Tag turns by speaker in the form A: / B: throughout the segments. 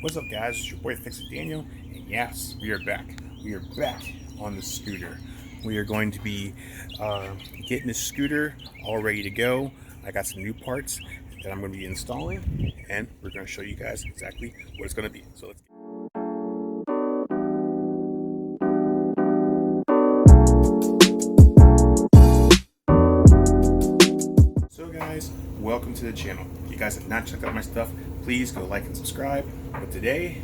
A: What's up, guys? It's your boy Fix It Daniel, and yes, we are back. We are back on the scooter. We are going to be getting the scooter all ready to go. I got some new parts that I'm going to be installing, and we're going to show you guys exactly what it's going to be. So let's get So guys, welcome to the channel. If you guys have not checked out my stuff, please go like and subscribe. But today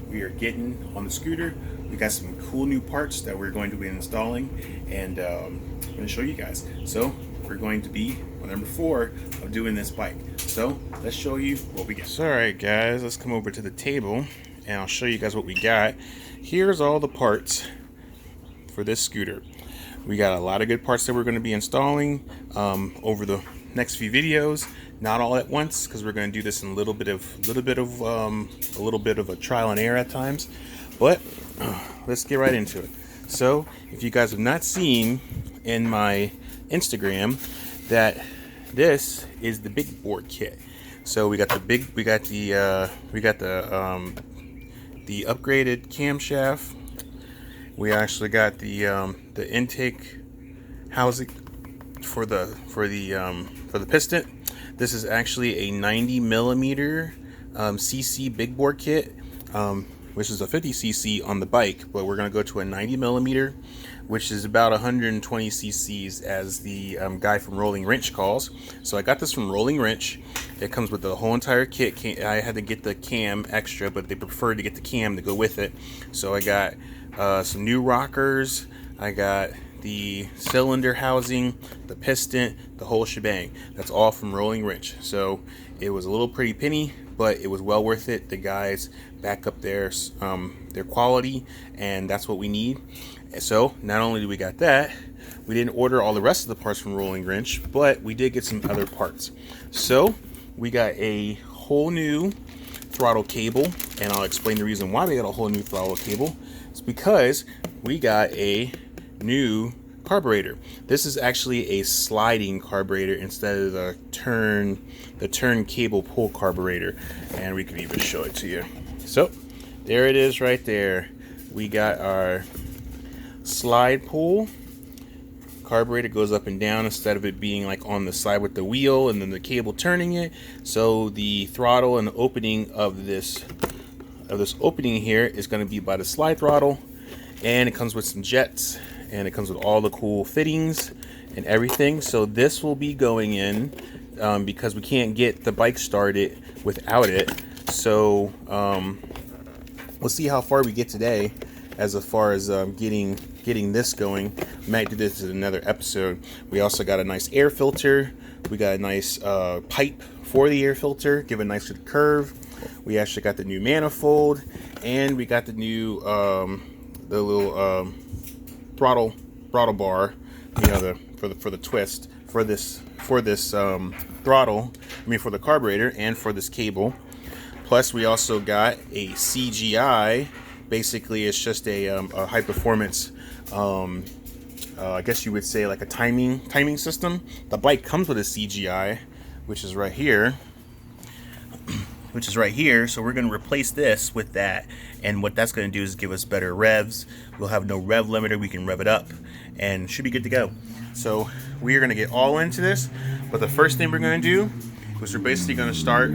A: we are getting on the scooter. We got some cool new parts that we're going to be installing, and I'm going to show you guys. So we're going to be on number 4 of doing this bike. So let's show you what we got. So alright guys, let's come over to the table and I'll show you guys what we got. Here's all the parts for this scooter. We got a lot of good parts that we're going to be installing over the next few videos. Not all at once, because we're going to do this in a little bit of a trial and error at times. But let's get right into it. So if you guys have not seen in my Instagram, that this is the big board kit. So we got the upgraded camshaft. We actually got the intake housing for the piston. This is actually a 90 millimeter cc big bore kit, which is a 50 cc on the bike, but we're going to go to a 90 millimeter, which is about 120 cc's, as the guy from Rolling Wrench calls. So I got this from Rolling Wrench. It comes with the whole entire kit. I had to get the cam extra, but they preferred to get the cam to go with it. So I got some new rockers. I got the cylinder housing, the piston, the whole shebang. That's all from Rolling Wrench. So it was a little pretty penny, but it was well worth it. The guys back up their quality, and that's what we need. So not only do we got that, we didn't order all the rest of the parts from Rolling Wrench, but we did get some other parts. So we got a whole new throttle cable, and I'll explain the reason why we got a whole new throttle cable. It's because we got a new carburetor. This is actually a sliding carburetor instead of the turn cable pull carburetor, and we can even show it to you. So there it is right there. We got our slide pull carburetor, goes up and down instead of it being like on the side with the wheel and then the cable turning it. So the throttle and the opening of this opening here is going to be by the slide throttle, and it comes with some jets, and it comes with all the cool fittings and everything. So this will be going in because we can't get the bike started without it. So we'll see how far we get today as far as getting this going. Might do this in another episode. We also got a nice air filter. We got a nice pipe for the air filter, give a nice good curve. We actually got the new manifold, and we got the new the little throttle bar, you know, for the twist for this throttle. I mean, for the carburetor and for this cable. Plus, we also got a CGI. Basically, it's just a high performance. I guess you would say like a timing system. The bike comes with a CGI, which is right here. So we're going to replace this with that, and what that's going to do is give us better revs. We'll have no rev limiter. We can rev it up and should be good to go. So we are going to get all into this, but the first thing we're going to do is we're basically going to start.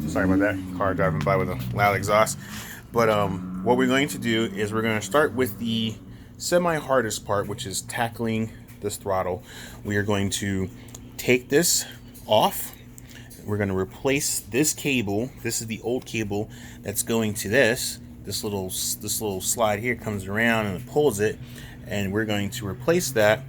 A: Sorry about that, car driving by with a loud exhaust. But what we're going to do is we're going to start with the semi-hardest part, which is tackling this throttle. We are going to take this off. We're going to replace this cable. This is the old cable that's going to this little slide here. Comes around and it pulls it, and we're going to replace that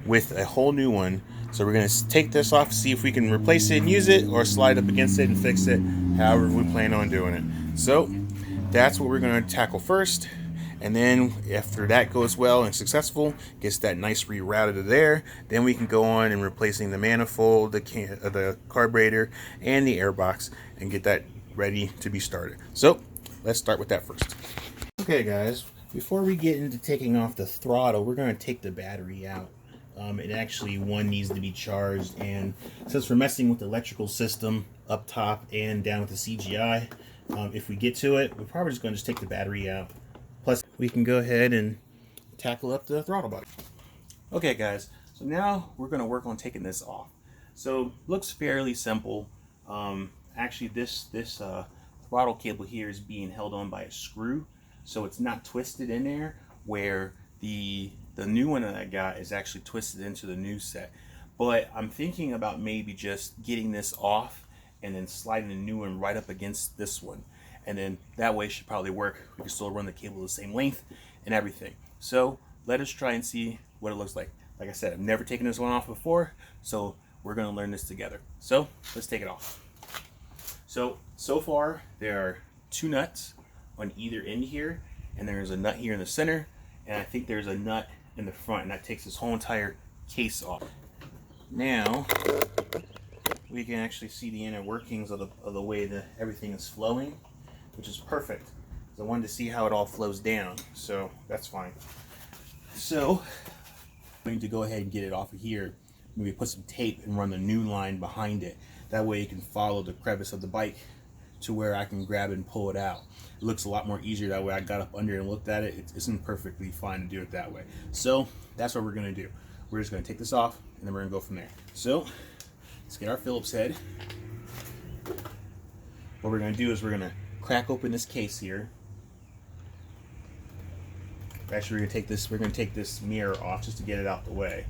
A: with a whole new one. So we're going to take this off, see if we can replace it and use it, or slide up against it and fix it, however we plan on doing it. So that's what we're going to tackle first. And then after that goes well and successful, gets that nice rerouted to there, then we can go on and replacing the manifold, the carburetor, and the airbox, and get that ready to be started. So let's start with that first. Okay guys, before we get into taking off the throttle, we're going to take the battery out. It actually, one needs to be charged, and since we're messing with the electrical system up top and down with the CGI, If we get to it, we're probably just going to just take the battery out. Plus, we can go ahead and tackle up the throttle body. Okay, guys, so now we're going to work on taking this off. So, looks fairly simple. Actually, this throttle cable here is being held on by a screw, so it's not twisted in there, where the new one that I got is actually twisted into the new set. But I'm thinking about maybe just getting this off and then sliding the new one right up against this one, and then that way it should probably work. We can still run the cable the same length and everything. So let us try and see what it looks like. Like I said, I've never taken this one off before, so we're going to learn this together. So let's take it off. So far there are 2 nuts on either end here, and there's a nut here in the center, and I think there's a nut in the front, and that takes this whole entire case off. Now we can actually see the inner workings of the way that everything is flowing, which is perfect. So I wanted to see how it all flows down, so that's fine. So I'm going to go ahead and get it off of here. Maybe put some tape and run the new line behind it. That way you can follow the crevice of the bike to where I can grab it and pull it out. It looks a lot more easier that way. I got up under it and looked at it. It isn't perfectly fine to do it that way. So that's what we're going to do. We're just going to take this off, and then we're going to go from there. So let's get our Phillips head. What we're going to do is we're going to crack open this case here. Actually, we're going to take this mirror off just to get it out the way.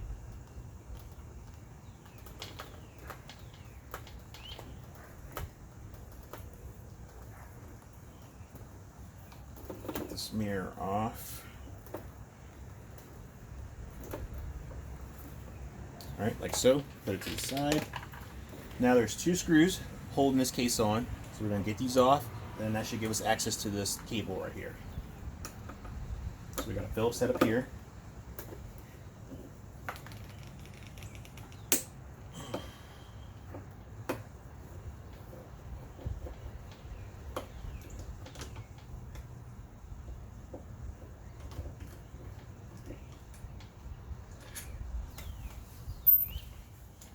A: Get this mirror off. All right, like so. Put it to the side. Now there's 2 screws holding this case on, so we're going to get these off. Then that should give us access to this cable right here. So we got a Phillips head up here.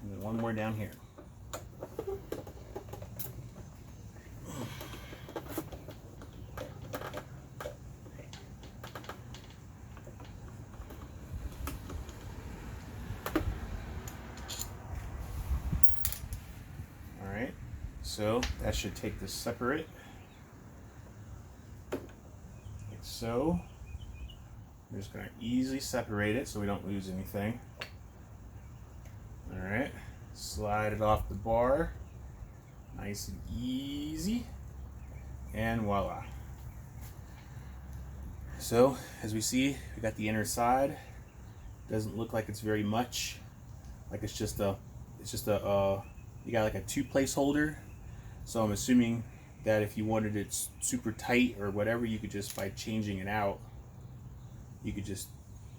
A: And then one more down here. Alright, so that should take this separate. Like so. We're just going to easily separate it so we don't lose anything. Alright, slide it off the bar, nice and easy, and voila. So as we see, we got the inner side. Doesn't look like it's very much, like it's just a you got like a 2 placeholder. So I'm assuming that if you wanted it super tight or whatever, you could just, by changing it out, you could just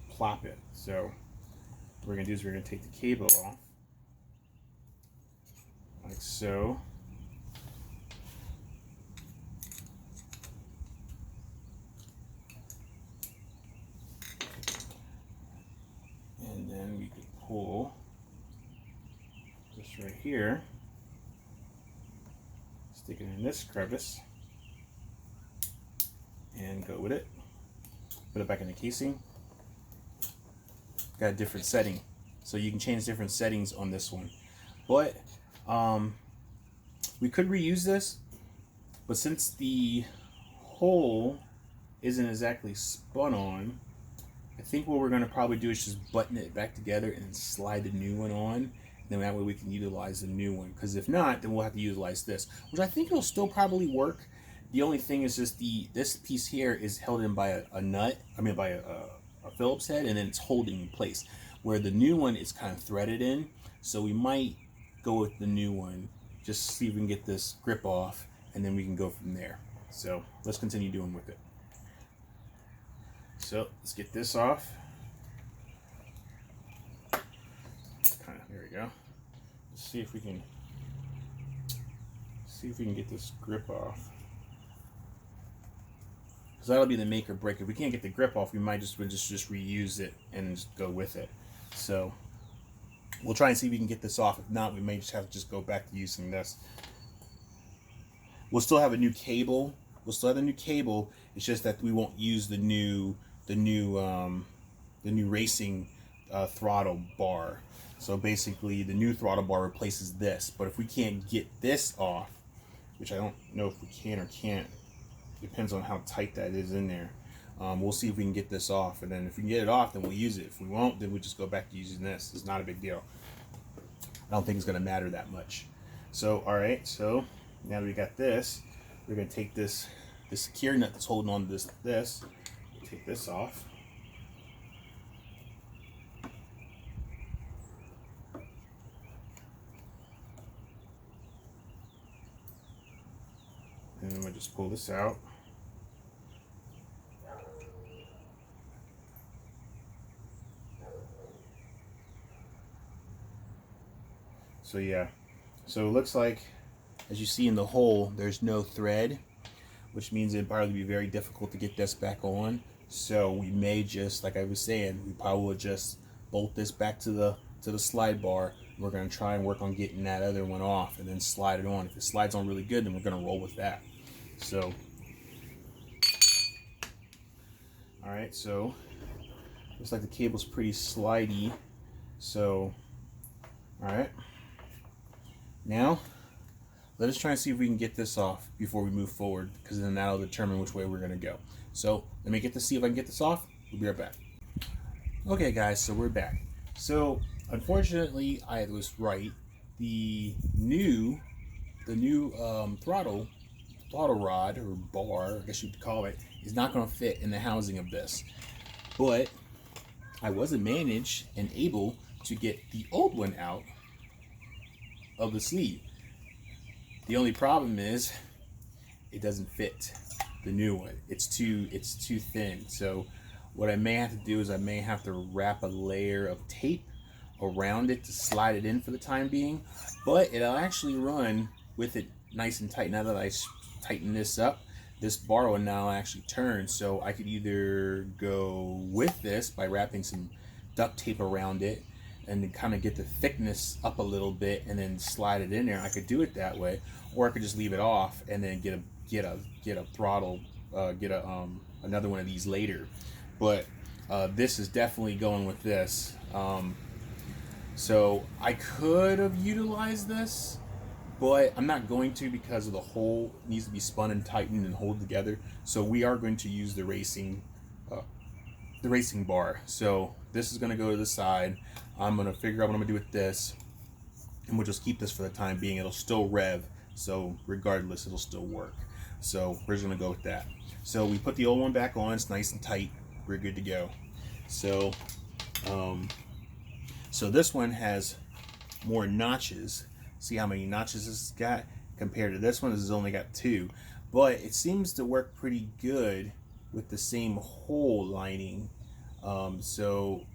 A: plop it. So what we're gonna do is we're gonna take the cable off. Like so. And then we can pull this right here, stick it in this crevice, and go with it. Put it back in the casing. Got a different setting, so you can change different settings on this one. But we could reuse this, but since the hole isn't exactly spun on, I think what we're going to probably do is just button it back together and slide the new one on. Then that way we can utilize the new one. Because if not, then we'll have to utilize this, which I think will still probably work. The only thing is just this piece here is held in by a nut. I mean by a Phillips head, and then it's holding in place. Where the new one is kind of threaded in, so we might go with the new one. Just see if we can get this grip off, and then we can go from there. So let's continue doing with it. So let's get this off. There we go. Let's see if we can get this grip off. Because that'll be the make or break. If we can't get the grip off, we might just reuse it and just go with it. So we'll try and see if we can get this off. If not, we may just have to just go back to using this. We'll still have a new cable. We'll still have a new cable. It's just that we won't use the new racing throttle bar. So basically, the new throttle bar replaces this. But if we can't get this off, which I don't know if we can or can't, depends on how tight that is in there. We'll see if we can get this off, and then if we can get it off, then we'll use it. If we won't, then we'll just go back to using this. It's not a big deal. I don't think it's going to matter that much. So, all right. So now that we got this, we're going to take this secure nut that's holding on to this. Take this off. And then we'll just pull this out. So yeah, so it looks like, as you see in the hole, there's no thread, which means it'd probably be very difficult to get this back on. So we may just, like I was saying, we probably will just bolt this back to the slide bar. We're going to try and work on getting that other one off and then slide it on. If it slides on really good, then we're going to roll with that. So, all right, so looks like the cable's pretty slidey. So, all right. Now, let us try and see if we can get this off before we move forward, because then that'll determine which way we're going to go. So let me see if I can get this off. We'll be right back. Okay, guys, so we're back. So unfortunately, I was right. The new throttle rod or bar, I guess you'd call it, is not going to fit in the housing of this. But I wasn't managed and able to get the old one out of the sleeve. The only problem is it doesn't fit the new one. It's too thin. So what I may have to do is I may have to wrap a layer of tape around it to slide it in for the time being, but it'll actually run with it nice and tight. Now that I tighten this up, this bar will now actually turn, so I could either go with this by wrapping some duct tape around it and then kind of get the thickness up a little bit and then slide it in there. I could do it that way, or I could just leave it off and then get a throttle, another one of these later. But this is definitely going with this. So I could have utilized this, but I'm not going to, because of the hole needs to be spun and tightened and hold together. So we are going to use the racing bar. So this is going to go to the side. I'm going to figure out what I'm going to do with this, and we'll just keep this for the time being. It'll still rev, so regardless, it'll still work. So we're just going to go with that. So we put the old one back on. It's nice and tight. We're good to go. So so this one has more notches. See how many notches this has got compared to this one? This has only got 2, but it seems to work pretty good with the same hole lining. So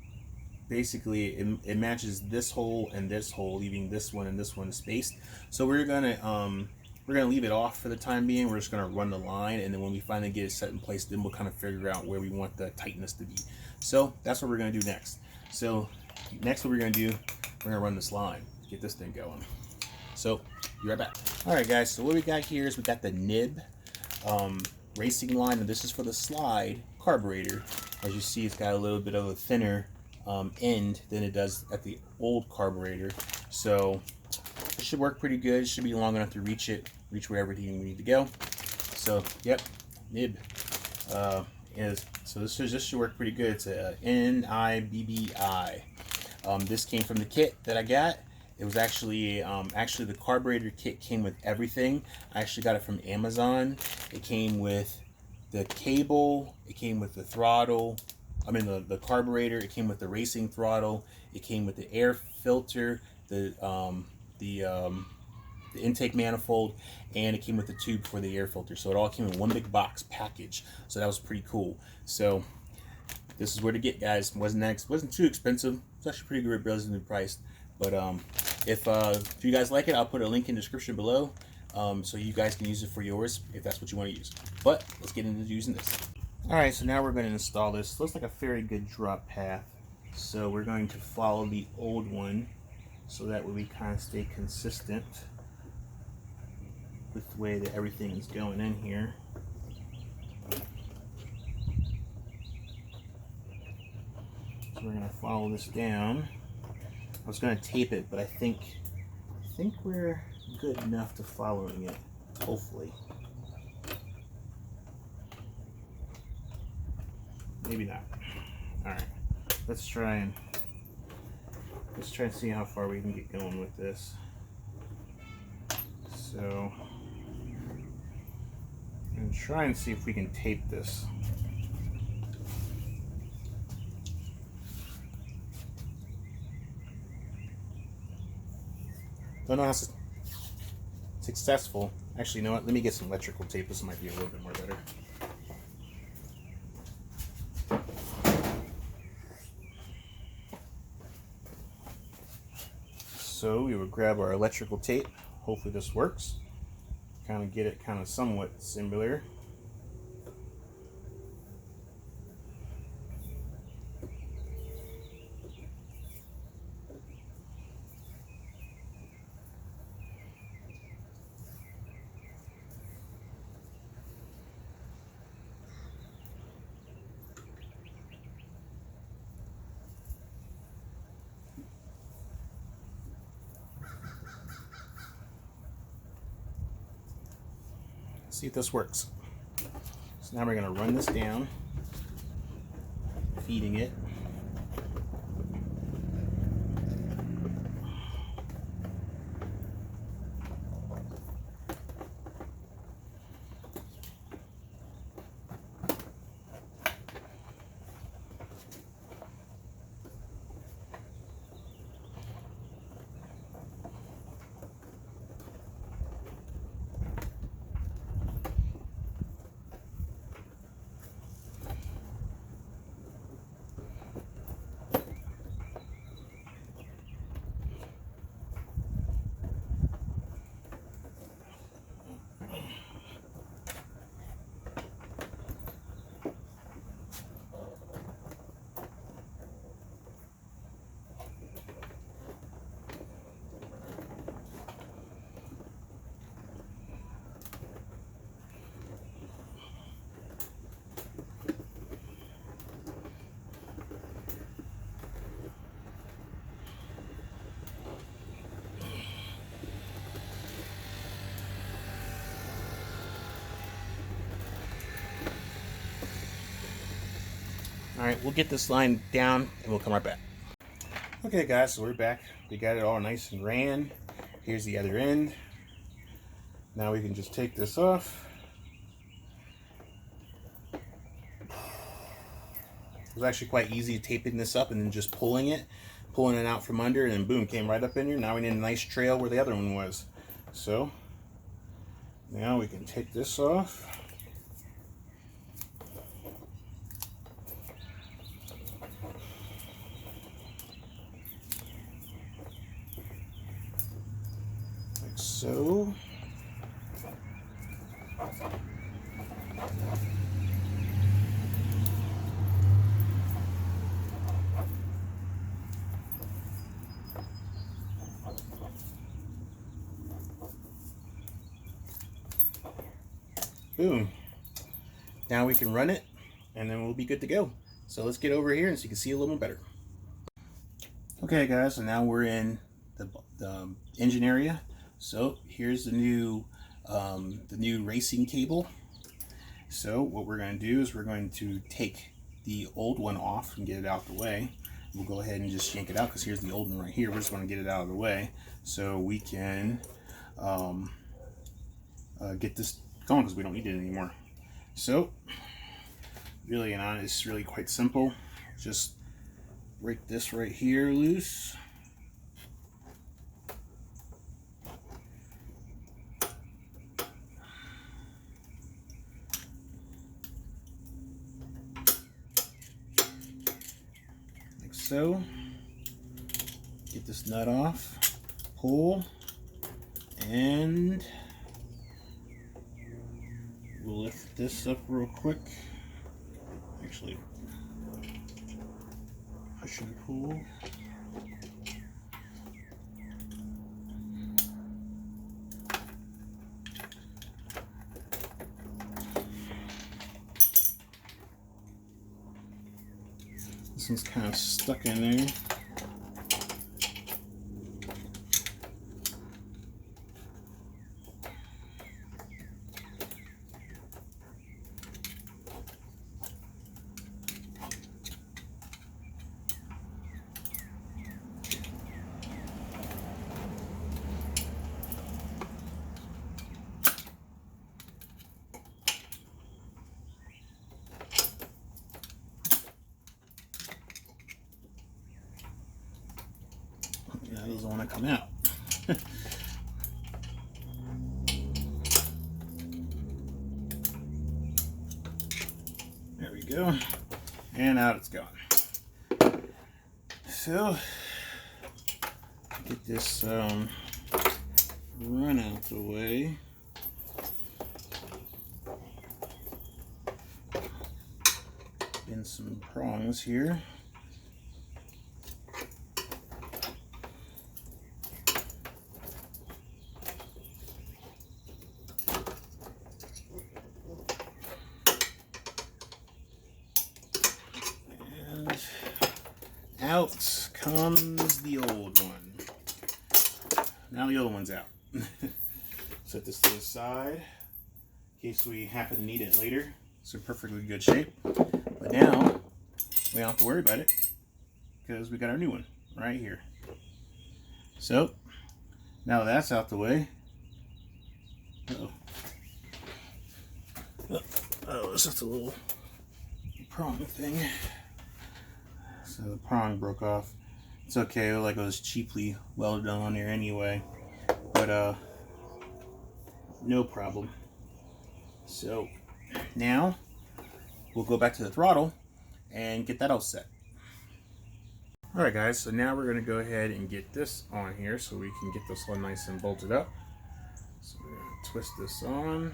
A: basically it matches this hole and this hole, leaving this one and this one spaced. So we're gonna leave it off for the time being. We're just gonna run the line, and then when we finally get it set in place, then we'll kind of figure out where we want the tightness to be. So that's what we're gonna do next. So next, what we're gonna do, we're gonna run this line, get this thing going. So be right back. All right, guys. So what we got here is we got the nib racing line, and this is for the slide carburetor. As you see, it's got a little bit of a thinner end than it does at the old carburetor. So it should work pretty good. It should be long enough to reach wherever we need to go. So yep, nib so this should work pretty good. It's a NIBBI. This came from the kit that I got. It was actually the carburetor kit came with everything. I actually got it from Amazon. It came with the cable, it came with the throttle, the carburetor, it came with the racing throttle, it came with the air filter, the intake manifold, and it came with the tube for the air filter. So it all came in one big box package. So that was pretty cool. So this is where to get, guys. Wasn't too expensive. It's actually pretty good, relatively priced. But if you guys like it, I'll put a link in the description below, so you guys can use it for yours if that's what you want to use. But let's get into using this. All right, so now we're going to install this. Looks like a very good drop path. So we're going to follow the old one, so that way we kind of stay consistent. with the way that everything is going in here. So we're going to follow this down. I was going to tape it, but I think we're good enough to following it, hopefully. Maybe not. Alright, let's try and see how far we can get going with this. So I'm going to try and see if we can tape this. Don't know how successful. Actually, you know what? Let me get some electrical tape. This might be a little bit more better. So we will grab our electrical tape. Hopefully this works. Kind of get it kind of somewhat similar. See if this works. So now we're going to run this down, feeding it. All right, we'll get this line down and we'll come right back. Okay guys, so we're back. We got it all nice and ran. Here's the other end. Now we can just take this off. It was actually quite easy taping this up and then just pulling it out from under, and then boom, came right up in here. Now we need a nice trail where the other one was. So now we can take this off. Like so. Boom. Now we can run it and then we'll be good to go. So let's get over here and so you can see a little better. Okay guys, so now we're in the engine area. So here's the new racing cable. So what we're going to do is we're going to take the old one off and get it out of the way. We'll go ahead and just yank it out because here's the old one right here. We're just going to get it out of the way so we can get this going because we don't need it anymore. So really and honest, it's really quite simple. Just break this right here loose. Like so. Get this nut off, pull, and we'll lift this up real quick. Actually, push and pull. This one's kind of stuck in there. That doesn't want to come out. There we go. And out it's gone. So, get this run out the way. In some prongs here. Out comes the old one. Now the old one's out. Set this to the side in case we happen to need it later. It's in perfectly good shape. But now we don't have to worry about it because we got our new one right here. So now that's out the way. Oh, this is a little prong thing. So the prong broke off. It's okay, like it was cheaply welded on there anyway. But no problem. So now we'll go back to the throttle and get that all set. Alright guys, so now we're going to go ahead and get this on here so we can get this one nice and bolted up. So we're going to twist this on.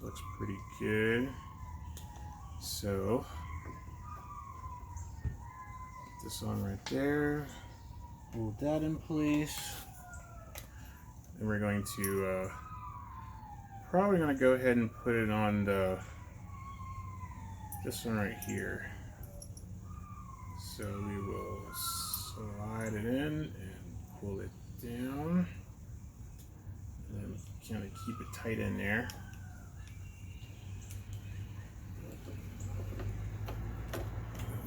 A: Looks pretty good. So, get this on right there. Hold that in place. Then we're going to probably going to go ahead and put it on this one right here. So we will slide it in and pull it down. And then kind of keep it tight in there.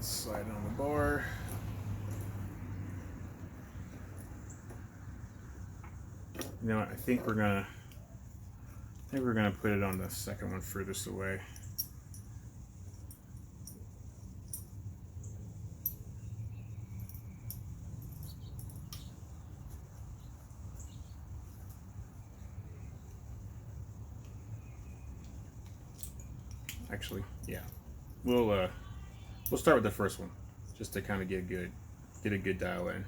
A: Slide it on the bar. You know what, I think we're gonna put it on the second one furthest away. Actually, yeah. We'll start with the first one, just to kind of get a good dial in,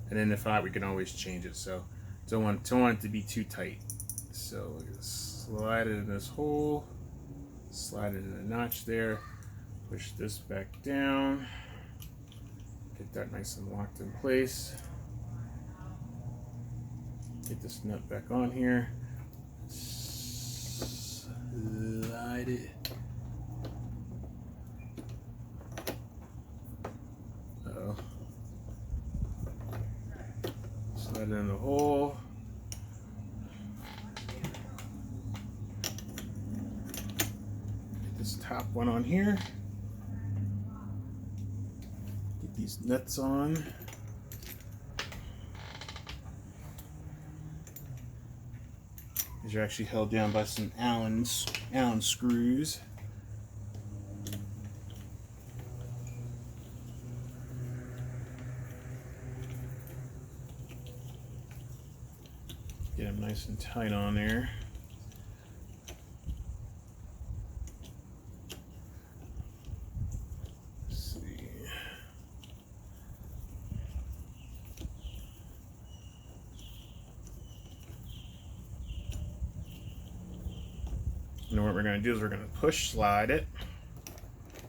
A: and then if not, we can always change it. So don't want it to be too tight. So we're gonna slide it in this hole, slide it in a notch there, push this back down, get that nice and locked in place. Get this nut back on here, slide it. Slide it in the hole. Get this top one on here. Get these nuts on. These are actually held down by some Allen screws. Get them nice and tight on there. Let's see. And what we're going to do is we're going to push slide it,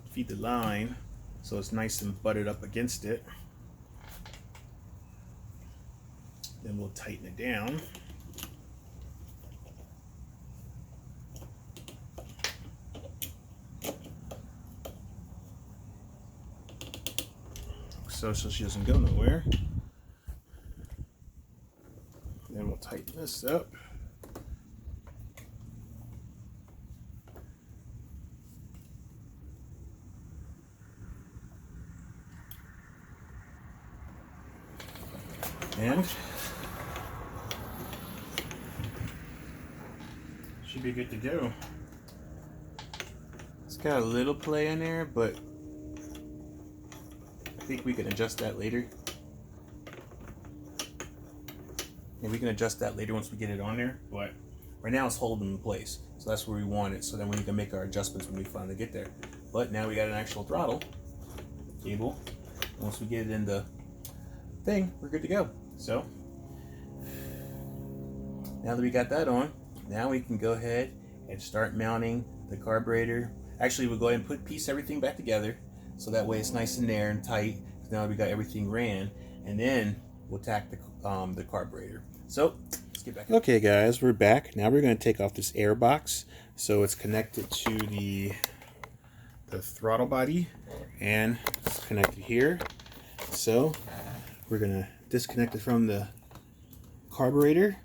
A: feed the line so it's nice and butted up against it. Then we'll tighten it down. so she doesn't go nowhere. Then we'll tighten this up. And should be good to go. It's got a little play in there, but I think we can adjust that later. And we can adjust that later once we get it on there, but right now it's holding in place. So that's where we want it, so then we can make our adjustments when we finally get there. But now we got an actual throttle cable. Once we get it in the thing, we're good to go. So now that we got that on, now we can go ahead and start mounting the carburetor. Actually, we'll go ahead and piece everything back together, so that way it's nice in there and tight. Now we got everything ran, and then we'll tack the carburetor. So let's get back. Okay guys, we're back. Now we're going to take off this air box. So it's connected to the throttle body, and it's connected here. So we're going to disconnect it from the carburetor.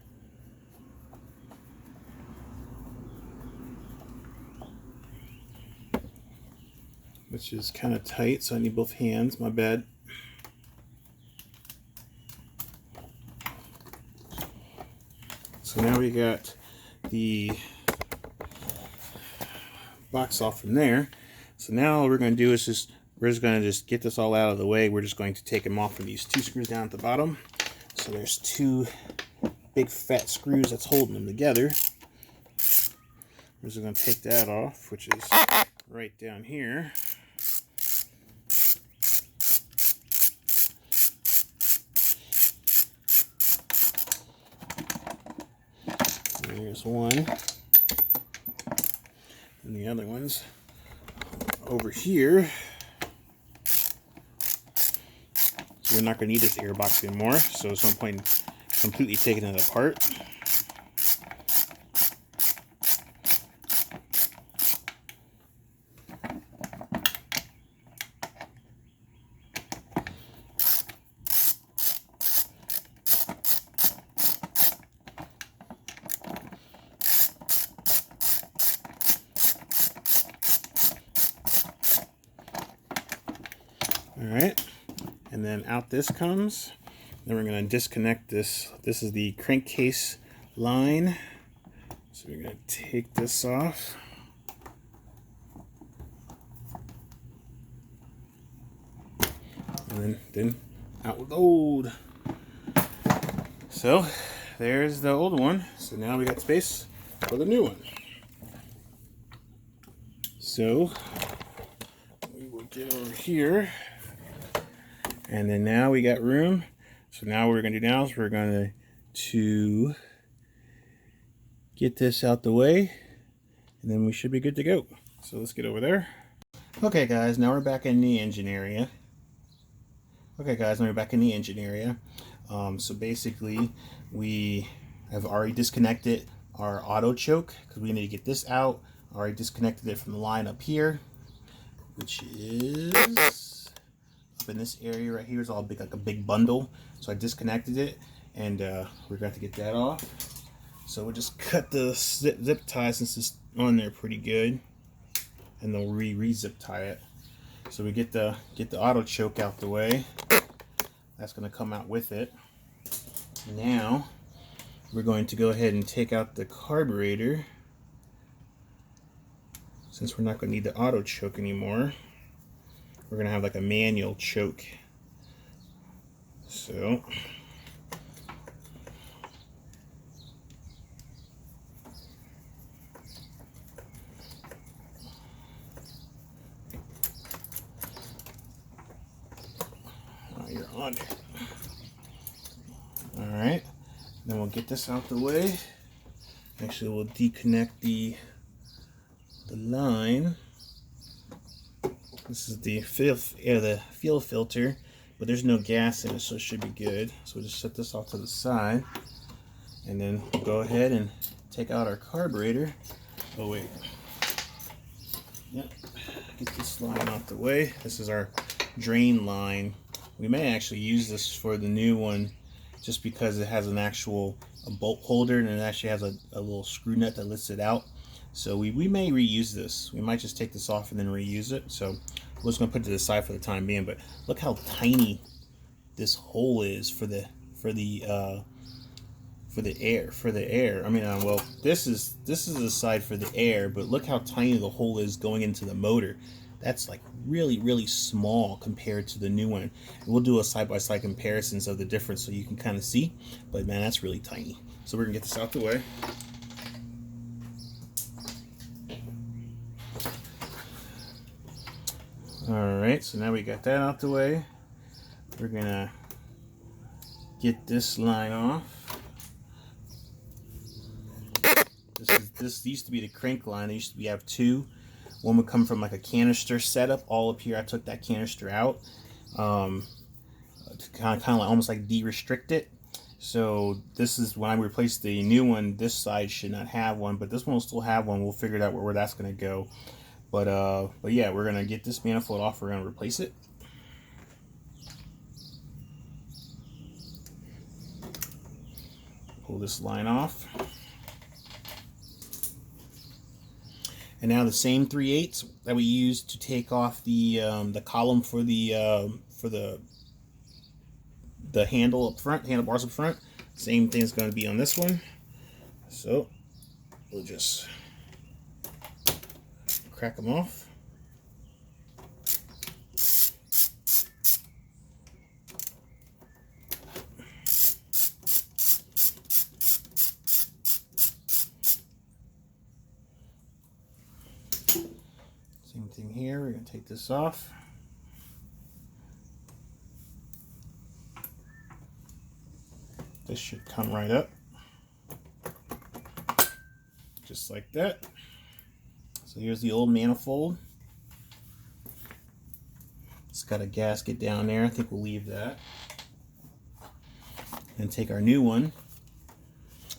A: Which is kind of tight, so I need both hands, my bad. So now we got the box off from there. So now all we're going to do is we're just going to get this all out of the way. We're just going to take them off of these two screws down at the bottom. So there's two big fat screws that's holding them together. We're just going to take that off, which is right down here. There's one, and the other one's over here. So we're not going to need this air box anymore, so there's no point in completely taking it apart. Alright, and then out this comes. Then we're going to disconnect this. This is the crankcase line. So we're going to take this off. And then out with the old. So there's the old one. So now we got space for the new one. So we will get over here. And then now we got room. So now what we're going to do now is we're going to get this out the way, and then we should be good to go. So let's get over there. Okay guys, now we're back in the engine area. So basically we have already disconnected our auto choke because we need to get this out. I already disconnected it from the line up here, which is up in this area right here. Is all big, like a big bundle. So I disconnected it, and we're going to get that off. So we'll just cut the zip tie since it's on there pretty good, and then we'll re-zip tie it. So we get the auto choke out the way. That's going to come out with it. Now we're going to go ahead and take out the carburetor, since we're not going to need the auto choke anymore. We're going to have like a manual choke. So you're on it. Alright, then we'll get this out the way. Actually, we'll disconnect the line. This is the fuel filter, but there's no gas in it, so it should be good. So we'll just set this off to the side, and then we'll go ahead and take out our carburetor. Oh wait, yep, get this line out the way. This is our drain line We may actually use this for the new one just because it has an actual bolt holder, and it actually has a little screw nut that lifts it out. So we may reuse this. We might just take this off and then reuse it. So we're just going to put it to the side for the time being. But look how tiny this hole is for the air. I mean, well, this is the side for the air, but look how tiny the hole is going into the motor. That's like really small compared to the new one. And we'll do a side-by-side comparisons of the difference so you can kind of see. But man, that's really tiny. So we're gonna get this out the way. All right, so now we got that out the way. We're gonna get this line off. This used to be the crank line. There used to be have two. One would come from like a canister setup all up here. I took that canister out to kind of like almost like de-restrict it. So this is when I replaced the new one. This side should not have one, but this one will still have one. We'll figure it out where that's going to go. But yeah, we're gonna get this manifold off. We're gonna replace it. Pull this line off. And now the same 3/8 that we used to take off the column for the handle up front, handlebars up front. Same thing is going to be on this one. So we'll just crack them off. Same thing here, we're going to take this off. This should come right up. Just like that. So here's the old manifold. It's got a gasket down there. I think we'll leave that. And take our new one.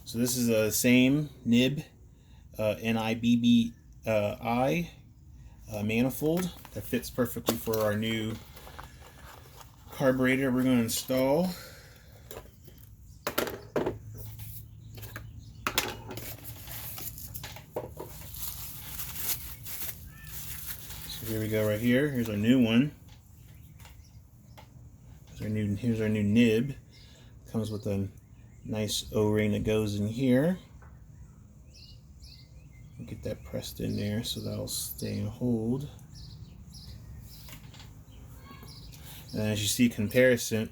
A: So this is the same nib, NIBBI manifold that fits perfectly for our new carburetor we're going to install. So here we go right here. Here's our new one. Here's our new nib. Comes with a nice O-ring that goes in here. Get that pressed in there so that'll stay and hold. And as you see comparison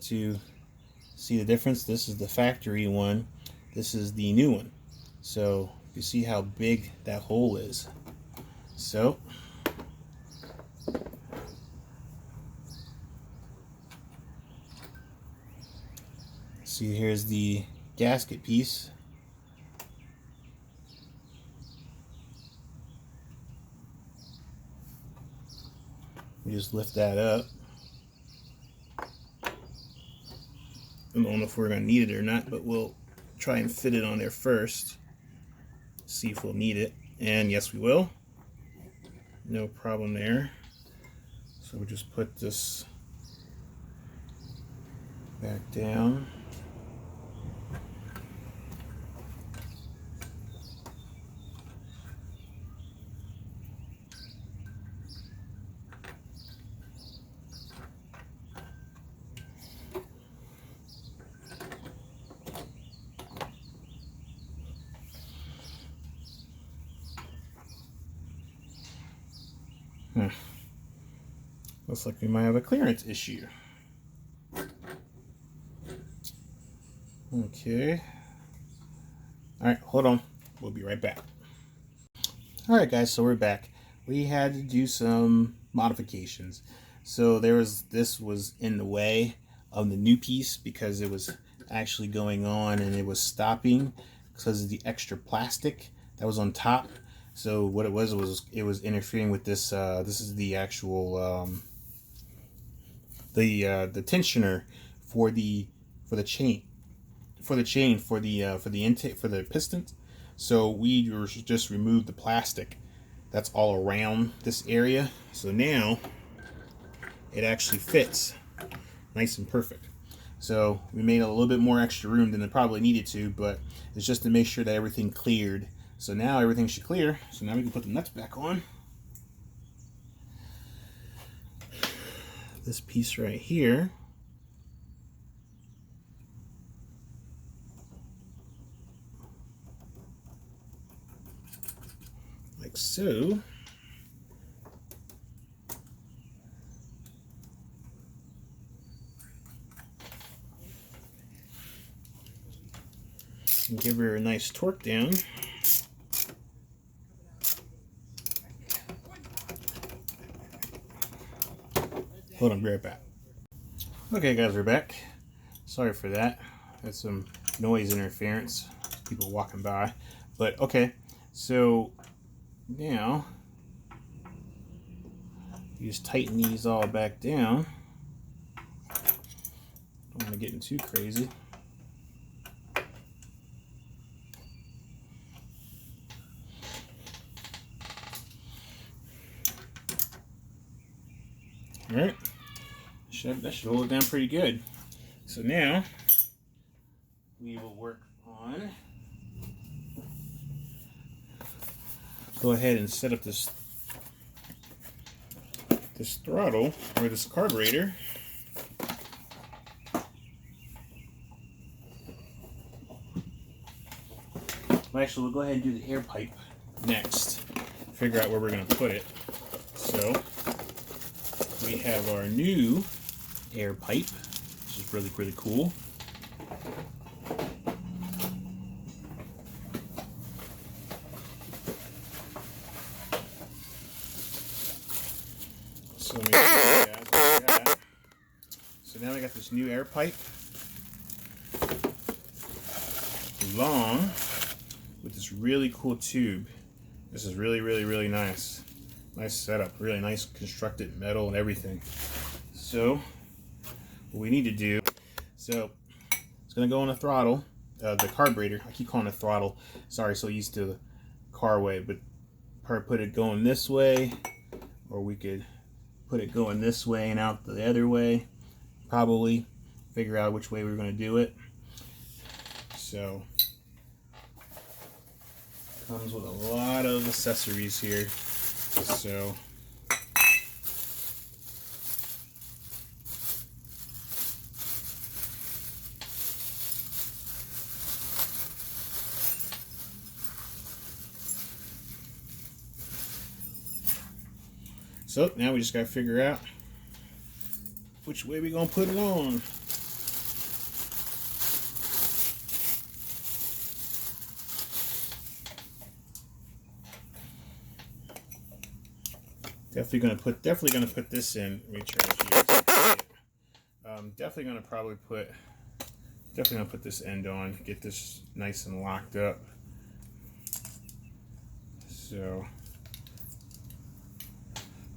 A: to see the difference, this is the factory one, this is the new one. So you see how big that hole is. So see, here's the gasket piece. We just lift that up. I don't know if we're going to need it or not, but we'll try and fit it on there first. See if we'll need it. And yes, we will. No problem there. So we'll just put this back down. Looks like we might have a clearance issue. Okay. Alright, hold on. We'll be right back. Alright guys, so we're back. We had to do some modifications. So this was in the way of the new piece because it was actually going on and it was stopping because of the extra plastic that was on top. So what it was interfering with this. This is the actual the tensioner for the chain for the intake for the pistons. So we just removed the plastic that's all around this area. So now it actually fits. nice and perfect. So we made a little bit more extra room than it probably needed to, but it's just to make sure that everything cleared. So now everything should clear. So now we can put the nuts back on. This piece right here. Like so. And give her a nice torque down. Hold on, be right back. Okay guys, we're back. Sorry for that. That's some noise interference. People walking by. But okay, so now you just tighten these all back down. Don't want to get too crazy. Alright, that should hold it down pretty good. So now we will work on, go ahead and set up this throttle, or this carburetor. Well, actually, we'll go ahead and do the air pipe next. Figure out where we're going to put it. So we have our new air pipe, which is really, really cool. So let me show you guys what we got. So now we got this new air pipe, long, with this really cool tube. This is really, really, really nice. Nice setup, really nice constructed metal and everything. So what we need to do, so it's gonna go on the throttle, the carburetor. I keep calling it throttle. Sorry, so used to the car way, but probably put it going this way, or we could put it going this way and out the other way. Probably figure out which way we're gonna do it. So comes with a lot of accessories here. So now we just gotta figure out which way we gonna put it on. Definitely gonna put this in. Let me turn it here. Definitely gonna put this end on. Get this nice and locked up. So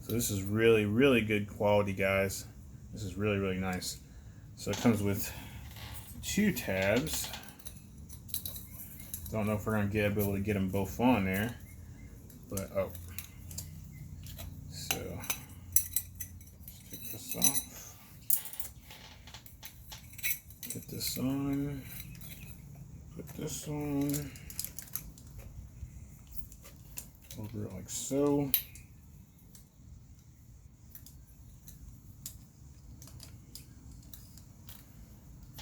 A: this is really, really good quality, guys. This is really, really nice. So it comes with 2 tabs. Don't know if we're gonna be able to get them both on there, but oh. So let's take this off. Get this on. Put this on. Over it like so.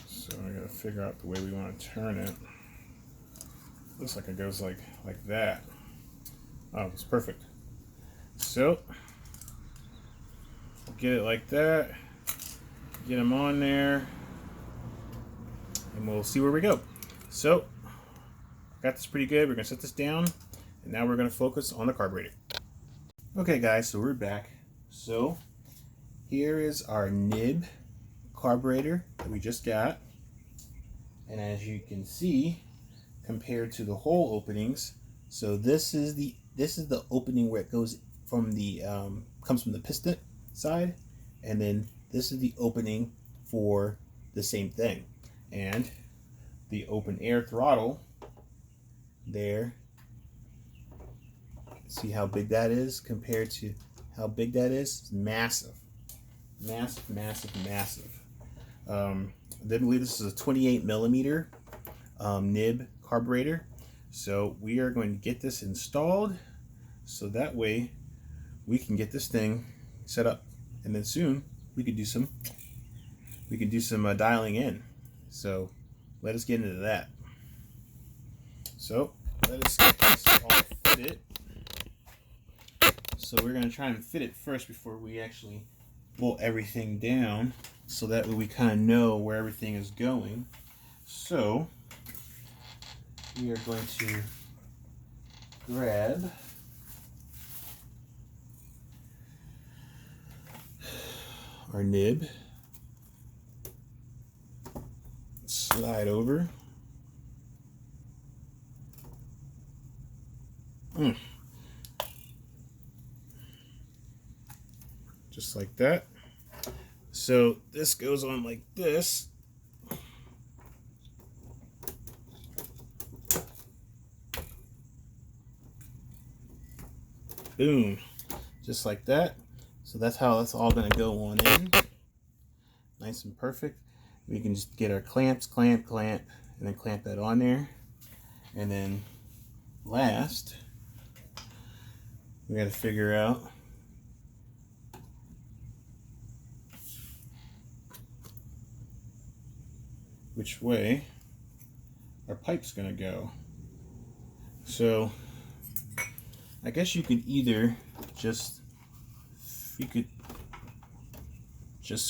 A: So I gotta figure out the way we want to turn it. Looks like it goes like that. Oh, it's perfect. So get it like that. Get them on there, and we'll see where we go. So got this pretty good. We're gonna set this down, and now we're gonna focus on the carburetor. Okay, guys, so we're back. So here is our nib carburetor that we just got. And as you can see, compared to the hole openings, so this is the opening where it goes from the comes from the piston side, and then this is the opening for the same thing. And the open air throttle there, see how big that is compared to how big that is? It's massive. Massive, massive, massive. I believe this is a 28 millimeter nib carburetor. So we are going to get this installed so that way we can get this thing set up, and then soon we could do some dialing in. So let us get into that. So let us get this all fitted. So we're going to try and fit it first before we actually bolt everything down, so that way we kind of know where everything is going. So we are going to grab our nib, slide over, just like that. So this goes on like this. Boom, just like that. So that's how that's all going to go on in, nice and perfect. We can just get our clamps, clamp, and then clamp that on there. And then last, we got to figure out which way our pipe's going to go. So I guess you could either just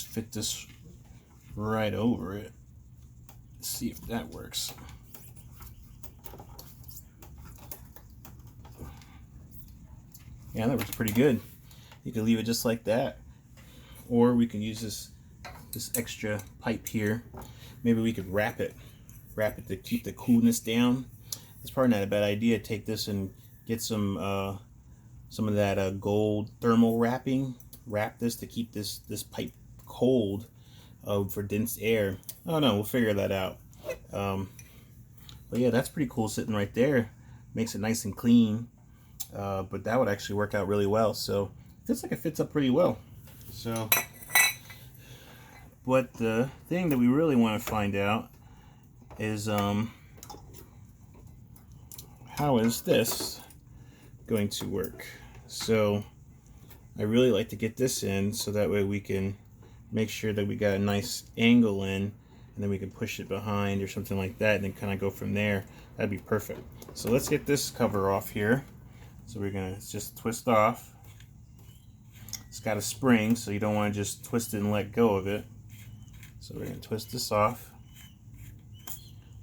A: fit this right over it. Let's see if that works. Yeah, that works pretty good. You can leave it just like that, or we can use this extra pipe here. Maybe we could wrap it to keep the coolness down. It's probably not a bad idea. Take this and get some of that gold thermal wrapping. Wrap this to keep this pipe cold for dense air. Oh no, we'll figure that out. But yeah, that's pretty cool sitting right there. Makes it nice and clean. But that would actually work out really well. So it feels like it fits up pretty well. So, but the thing that we really want to find out is how is this going to work? So I really like to get this in so that way we can make sure that we got a nice angle in, and then we can push it behind or something like that, and then kind of go from there. That'd be perfect. So let's get this cover off here. So we're gonna just twist off. It's got a spring, so you don't want to just twist it and let go of it. So we're gonna twist this off.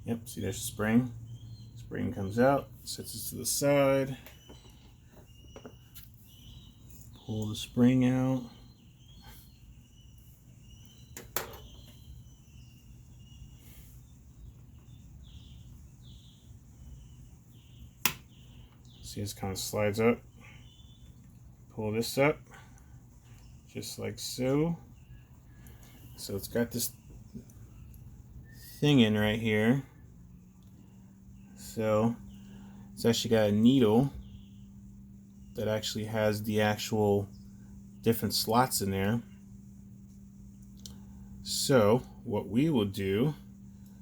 A: Yep, see there's a spring. Spring comes out, sets it to the side. Pull the spring out. See, this kind of slides up. Pull this up, just like so. So it's got this thing in right here. So it's actually got a needle that actually has the actual different slots in there. So what we will do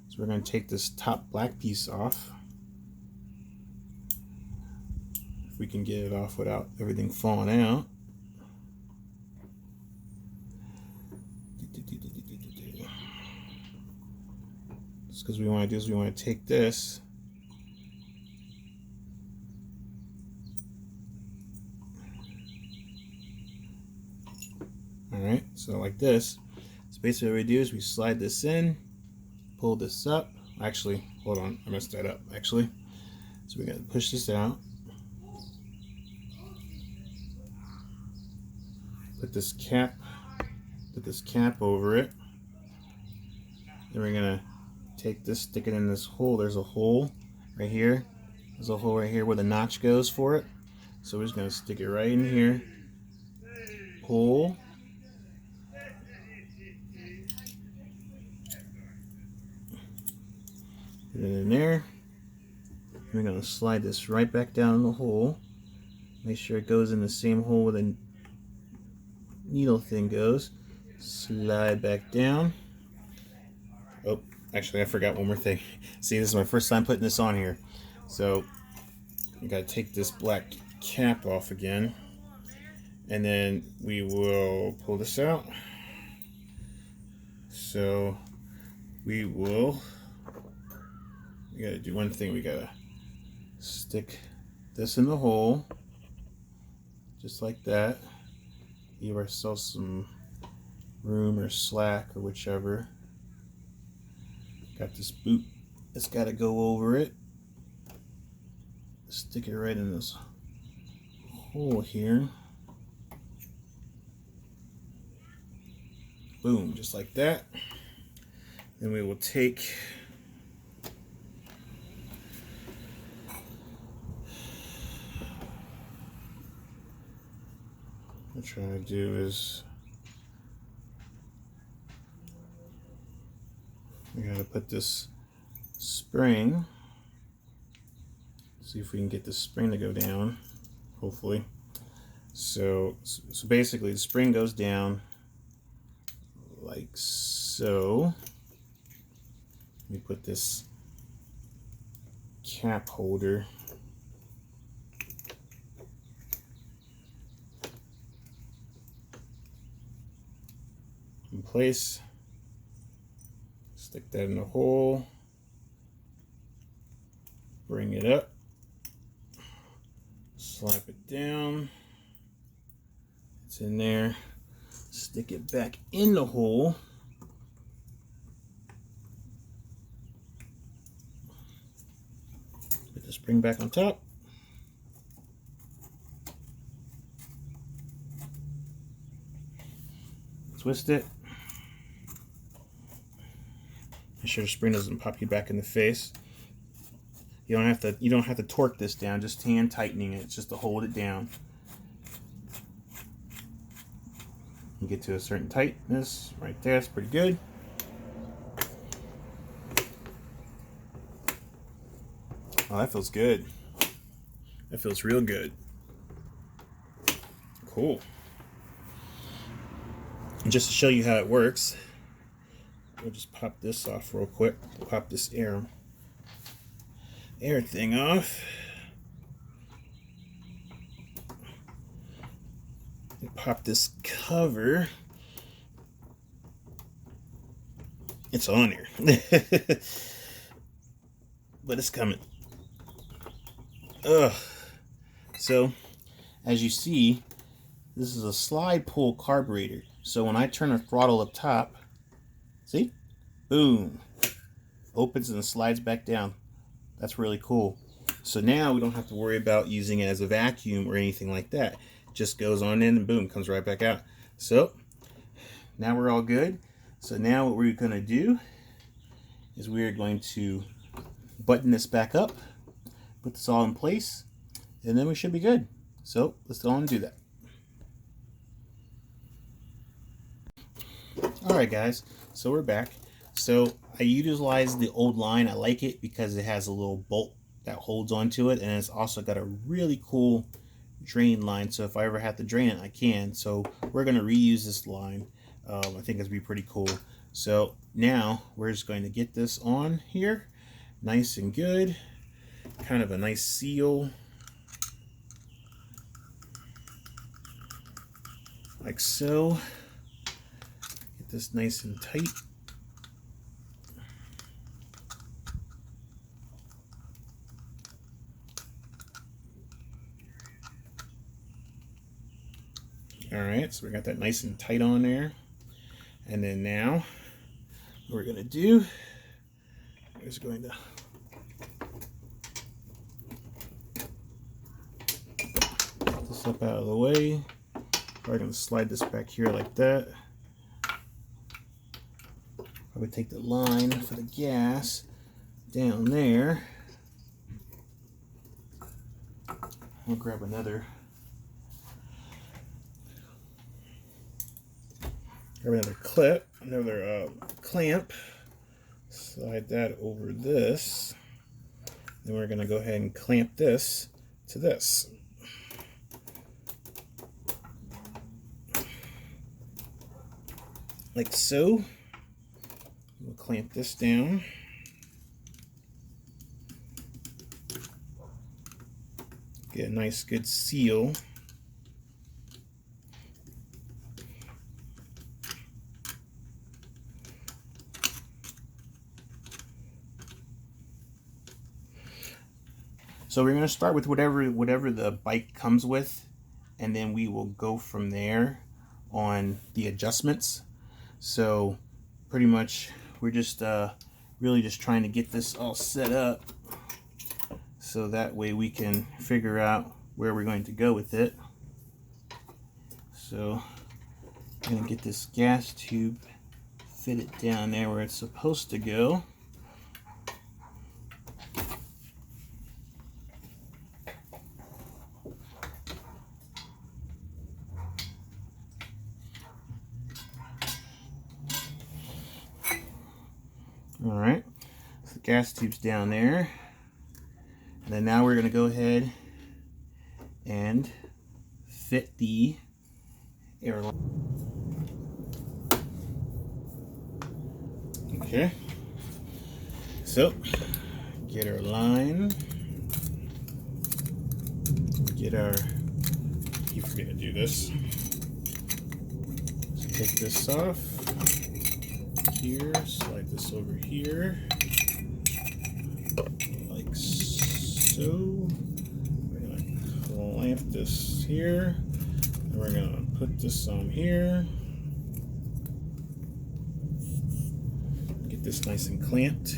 A: is we're going to take this top black piece off. If we can get it off without everything falling out. Just because we want to do is we want to take this Alright, so like this. So basically what we do is we slide this in, pull this up. Actually, hold on, I messed that up actually. So we gotta push this out. Put this cap over it. Then we're gonna take this, stick it in this hole. There's a hole right here. There's a hole right here where the notch goes for it. So we're just gonna stick it right in here. Pull. Put it in there. We're gonna slide this right back down in the hole. Make sure it goes in the same hole where the needle thing goes. slide back down. Oh, actually I forgot one more thing. See, this is my first time putting this on here. So you gotta take this black cap off again. And then we will pull this out. So we gotta do one thing. We gotta stick this in the hole, just like that. Give ourselves some room or slack or whichever. Got this boot that's gotta go over it. Stick it right in this hole here. Boom, just like that. Then we will take what I'm trying to do is we gotta put this spring. See if we can get the spring to go down, hopefully. So basically the spring goes down like so. Let me put this cap holder in place. Stick that in the hole. Bring it up. Slap it down. It's in there. Stick it back in the hole. Put the spring back on top. Twist it. Make sure the spring doesn't pop you back in the face. You don't have to torque this down, just hand tightening it, just to hold it down. You get to a certain tightness right there. It's pretty good. Oh, that feels good. That feels real good. Cool. And just to show you how it works, we'll just pop this off real quick. Pop this air thing off. And pop this cover. It's on here. But it's coming. Ugh. So, as you see, this is a slide pull carburetor. So when I turn the throttle up top, see? Boom. Opens and slides back down. That's really cool. So now we don't have to worry about using it as a vacuum or anything like that. It just goes on in and boom, comes right back out. So now we're all good. So now what we're going to do is we're going to button this back up, put this all in place, and then we should be good. So let's go on and do that. Alright guys, so we're back. So I utilize the old line. I like it because it has a little bolt that holds onto it, and it's also got a really cool drain line, so if I ever have to drain it, I can. So we're going to reuse this line. I think it's be pretty cool. So now we're just going to get this on here nice and good, kind of a nice seal like so. Get this nice and tight. Alright, so we got that nice and tight on there. And then now, what we're going to do is going to get this up out of the way. We're going to slide this back here like that. Probably take the line for the gas down there. We'll grab another clip, another clamp, slide that over this, then we're going to go ahead and clamp this to this. like so. We'll clamp this down. Get a nice good seal. So we're going to start with whatever the bike comes with, and then we will go from there on the adjustments. So pretty much we're just really just trying to get this all set up so that way we can figure out where we're going to go with it. So I'm going to get this gas tube fitted down there where it's supposed to go. All right, so the gas tube's down there. And then now we're going to go ahead and fit the air line. Okay, so get our line, get our, you forget to do this. So take this off here, slide this over here, like so. We're gonna clamp this here, and we're gonna put this on here. Get this nice and clamped.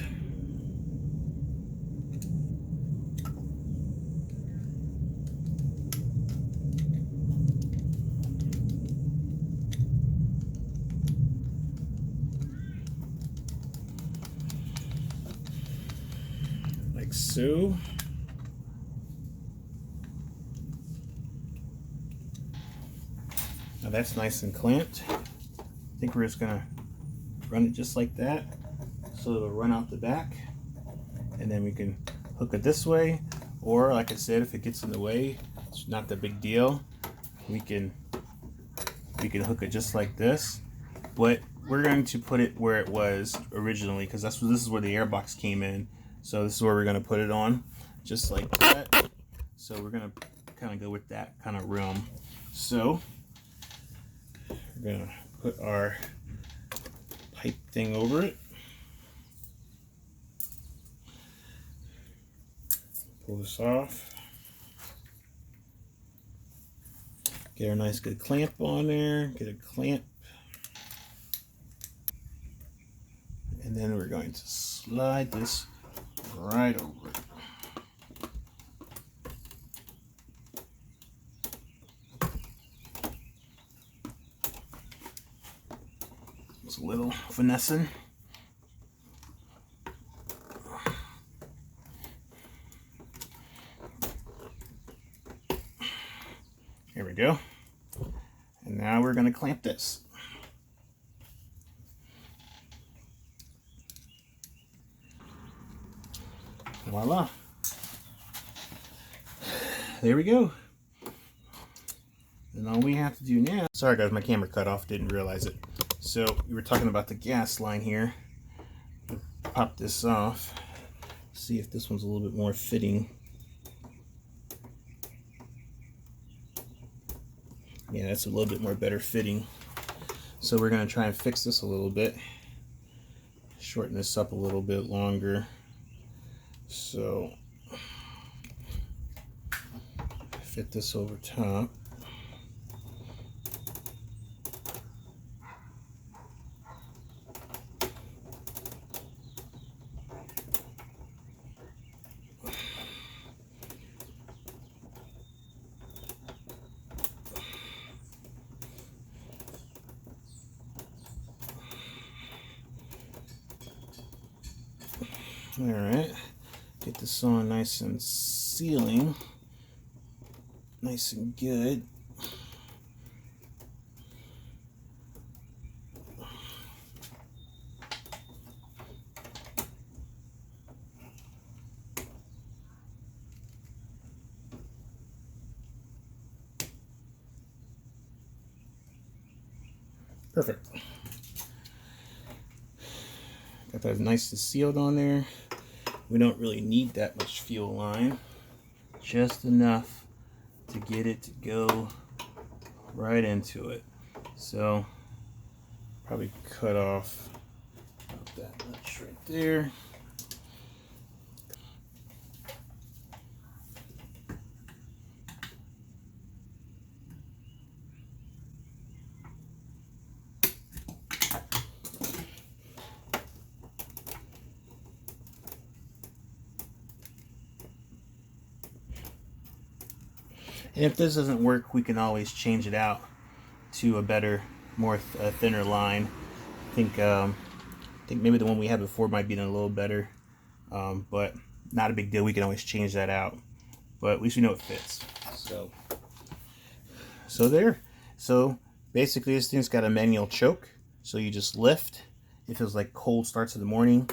A: Like so. Now that's nice and clamped. I think we're just gonna run it just like that, so it'll run out the back, and then we can hook it this way, or like I said, if it gets in the way, it's not the big deal. We can hook it just like this, but we're going to put it where it was originally, because this is where the airbox came in. So this is where we're going to put it on, just like that. So we're going to kind of go with that kind of realm. So we're going to put our pipe thing over it. Pull this off. Get a nice good clamp on there. Get a clamp. And then we're going to slide this right over it. It's a little finessing. Here we go. And now we're going to clamp this. Voila. There we go. And all we have to do now... Sorry guys, my camera cut off, didn't realize it. So we were talking about the gas line here. Pop this off. See if this one's a little bit more fitting. Yeah, that's a little bit more better fitting. So we're going to try and fix this a little bit. Shorten this up a little bit longer. So fit this over top. All right, get this on nice and sealing, nice and good. Perfect. that nice and sealed on there. We don't really need that much fuel line, just enough to get it to go right into it. So probably cut off about that much right there. And if this doesn't work, we can always change it out to a better, more thinner line. I think maybe the one we had before might be a little better, but not a big deal. We can always change that out, but at least we know it fits. So there. So basically, this thing's got a manual choke. So you just lift. It feels like cold starts in the morning,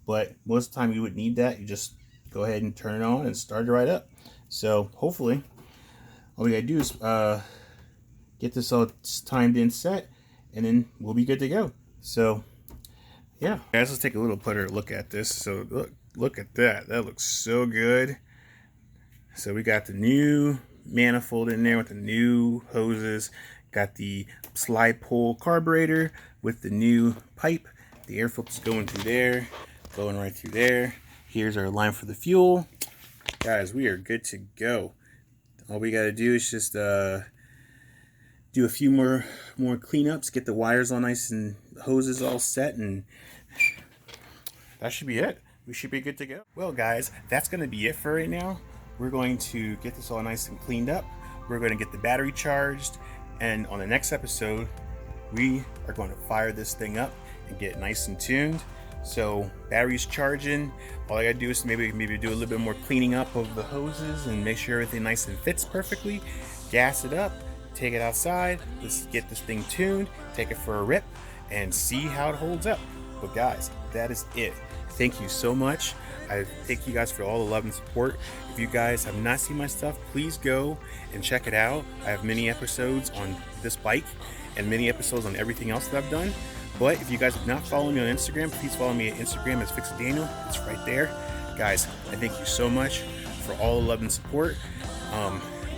A: but most of the time you wouldn't need that. You just go ahead and turn it on and start it right up. So hopefully, all we gotta do is get this all timed in, set, and then we'll be good to go. So yeah, guys, let's take a little better look at this. So look at that. That looks so good. So we got the new manifold in there with the new hoses. Got the slide pull carburetor with the new pipe. The air filter's going through there, going right through there. Here's our line for the fuel. Guys, we are good to go. All we got to do is just do a few more cleanups, get the wires all nice and hoses all set, and that should be it. We should be good to go. Well, guys, that's going to be it for right now. We're going to get this all nice and cleaned up. We're going to get the battery charged, and on the next episode, we are going to fire this thing up and get it nice and tuned. So battery's charging. All I gotta do is maybe do a little bit more cleaning up of the hoses and make sure everything nice and fits perfectly. Gas it up, take it outside. Let's get this thing tuned, take it for a rip, and see how it holds up. But guys, that is it. Thank you so much. I thank you guys for all the love and support. If you guys have not seen my stuff, please go and check it out. I have many episodes on this bike and many episodes on everything else that I've done. But if you guys have not followed me on Instagram, please follow me at Instagram as Fix It Daniel. It's right there. Guys, I thank you so much for all the love and support.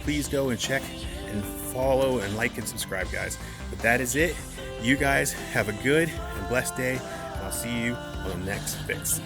A: Please go and check and follow and like and subscribe, guys. But that is it. You guys have a good and blessed day, and I'll see you on the next fix.